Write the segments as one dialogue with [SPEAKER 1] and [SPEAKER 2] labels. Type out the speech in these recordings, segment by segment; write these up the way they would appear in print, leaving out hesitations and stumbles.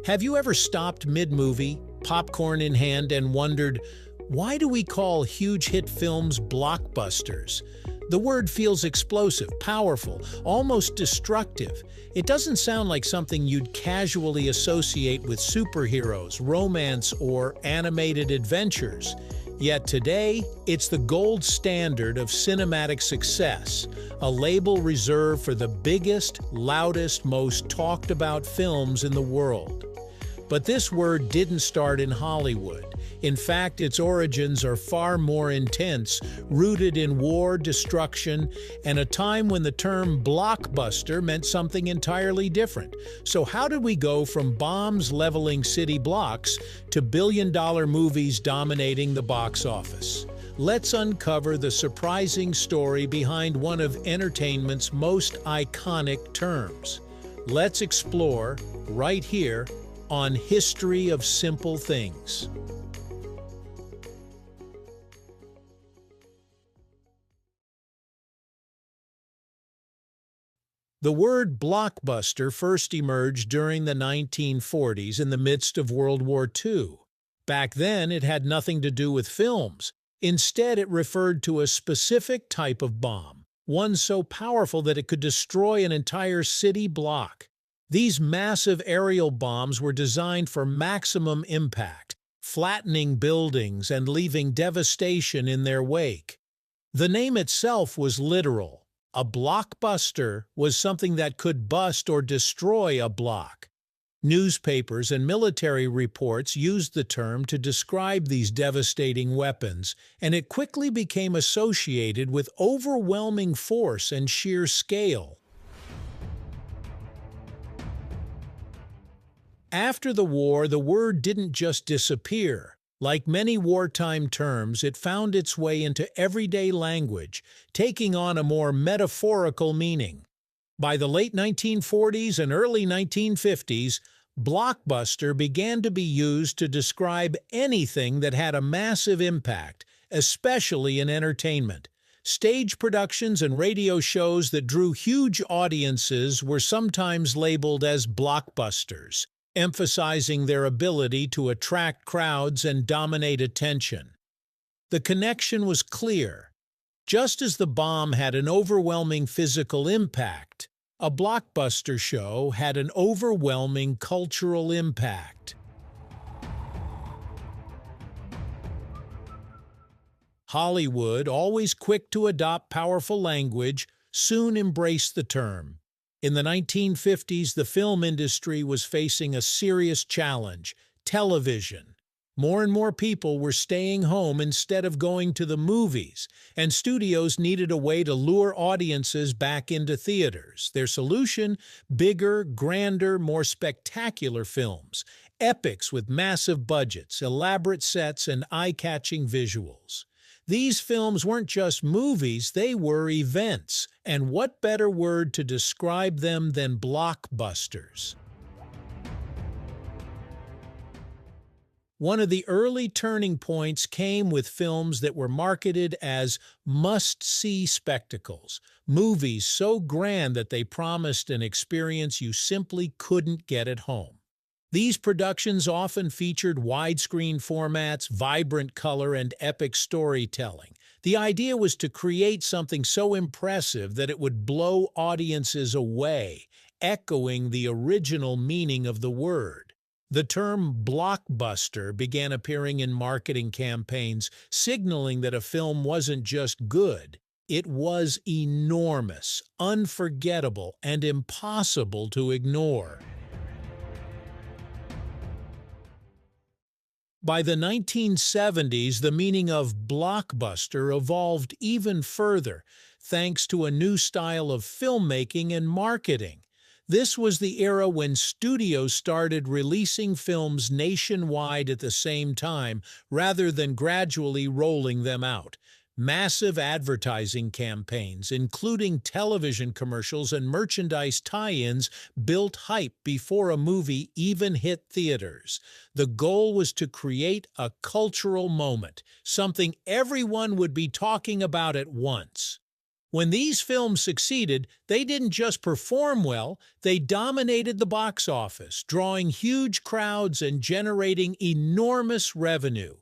[SPEAKER 1] Have you ever stopped mid-movie, popcorn in hand, and wondered, why do we call huge hit films blockbusters? The word feels explosive, powerful, almost destructive. It doesn't sound like something you'd casually associate with superheroes, romance, or animated adventures. Yet today, it's the gold standard of cinematic success, a label reserved for the biggest, loudest, most talked about films in the world. But this word didn't start in Hollywood. In fact, its origins are far more intense, rooted in war, destruction, and a time when the term blockbuster meant something entirely different. So how did we go from bombs leveling city blocks to billion-dollar movies dominating the box office? Let's uncover the surprising story behind one of entertainment's most iconic terms. Let's explore, right here, on History of Simple Things. The word blockbuster first emerged during the 1940s in the midst of World War II. Back then, it had nothing to do with films. Instead, it referred to a specific type of bomb, one so powerful that it could destroy an entire city block. These massive aerial bombs were designed for maximum impact, flattening buildings and leaving devastation in their wake. The name itself was literal. A blockbuster was something that could bust or destroy a block. Newspapers and military reports used the term to describe these devastating weapons, and it quickly became associated with overwhelming force and sheer scale. After the war, the word didn't just disappear. Like many wartime terms, it found its way into everyday language, taking on a more metaphorical meaning. By the late 1940s and early 1950s, blockbuster began to be used to describe anything that had a massive impact, especially in entertainment. Stage productions and radio shows that drew huge audiences were sometimes labeled as blockbusters, emphasizing their ability to attract crowds and dominate attention. The connection was clear. Just as the bomb had an overwhelming physical impact, a blockbuster show had an overwhelming cultural impact. Hollywood, always quick to adopt powerful language, soon embraced the term. In the 1950s, the film industry was facing a serious challenge: television. More and more people were staying home instead of going to the movies, and studios needed a way to lure audiences back into theaters. Their solution? Bigger, grander, more spectacular films. Epics with massive budgets, elaborate sets, and eye-catching visuals. These films weren't just movies, they were events. And what better word to describe them than blockbusters? One of the early turning points came with films that were marketed as must-see spectacles, movies so grand that they promised an experience you simply couldn't get at home. These productions often featured widescreen formats, vibrant color, and epic storytelling. The idea was to create something so impressive that it would blow audiences away, echoing the original meaning of the word. The term blockbuster began appearing in marketing campaigns, signaling that a film wasn't just good, it was enormous, unforgettable, and impossible to ignore. By the 1970s, the meaning of blockbuster evolved even further, thanks to a new style of filmmaking and marketing. This was the era when studios started releasing films nationwide at the same time, rather than gradually rolling them out. Massive advertising campaigns, including television commercials and merchandise tie-ins, built hype before a movie even hit theaters. The goal was to create a cultural moment, something everyone would be talking about at once. When these films succeeded, they didn't just perform well, they dominated the box office, drawing huge crowds and generating enormous revenue.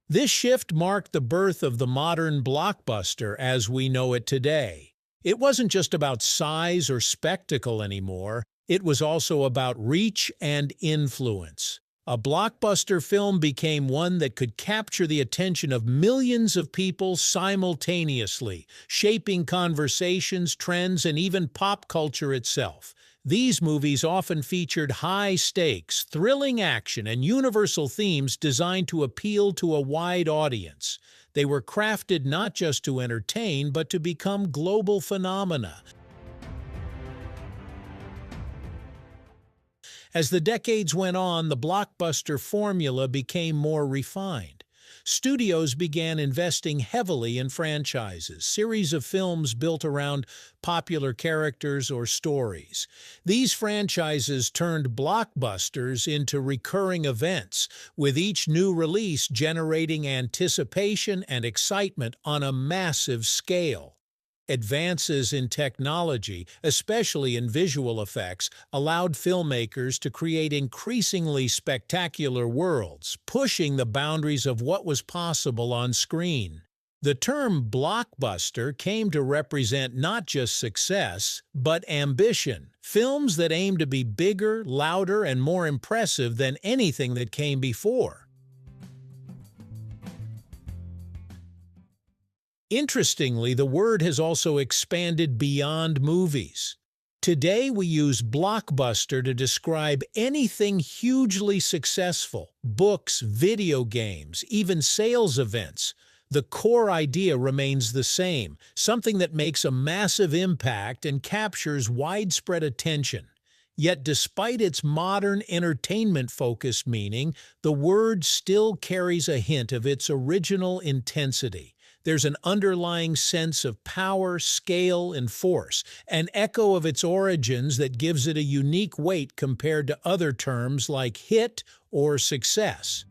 [SPEAKER 1] This shift marked the birth of the modern blockbuster as we know it today. It wasn't just about size or spectacle anymore, it was also about reach and influence. A blockbuster film became one that could capture the attention of millions of people simultaneously, shaping conversations, trends, and even pop culture itself. These movies often featured high stakes, thrilling action, and universal themes designed to appeal to a wide audience. They were crafted not just to entertain, but to become global phenomena. As the decades went on, the blockbuster formula became more refined. Studios began investing heavily in franchises, series of films built around popular characters or stories. These franchises turned blockbusters into recurring events, with each new release generating anticipation and excitement on a massive scale. Advances in technology, especially in visual effects, allowed filmmakers to create increasingly spectacular worlds, pushing the boundaries of what was possible on screen. The term blockbuster came to represent not just success, but ambition. Films that aimed to be bigger, louder, and more impressive than anything that came before. Interestingly, the word has also expanded beyond movies. Today, we use blockbuster to describe anything hugely successful: books, video games, even sales events. The core idea remains the same, something that makes a massive impact and captures widespread attention. Yet despite its modern entertainment-focused meaning, the word still carries a hint of its original intensity. There's an underlying sense of power, scale, and force, an echo of its origins that gives it a unique weight compared to other terms like hit or success.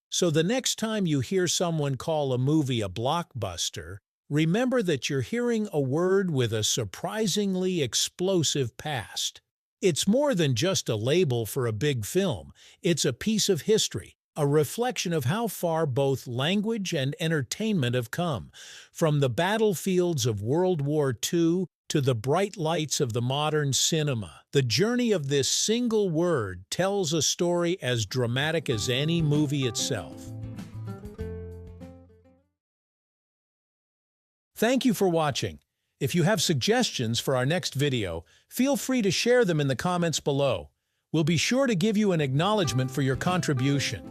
[SPEAKER 1] So the next time you hear someone call a movie a blockbuster, remember that you're hearing a word with a surprisingly explosive past. It's more than just a label for a big film. It's a piece of history, a reflection of how far both language and entertainment have come. From the battlefields of World War II to the bright lights of the modern cinema, the journey of this single word tells a story as dramatic as any movie itself. Thank you for watching. If you have suggestions for our next video, feel free to share them in the comments below. We'll be sure to give you an acknowledgement for your contribution.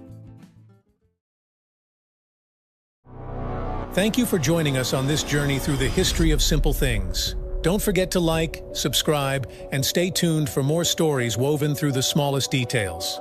[SPEAKER 1] Thank you for joining us on this journey through the history of simple things. Don't forget to like, subscribe, and stay tuned for more stories woven through the smallest details.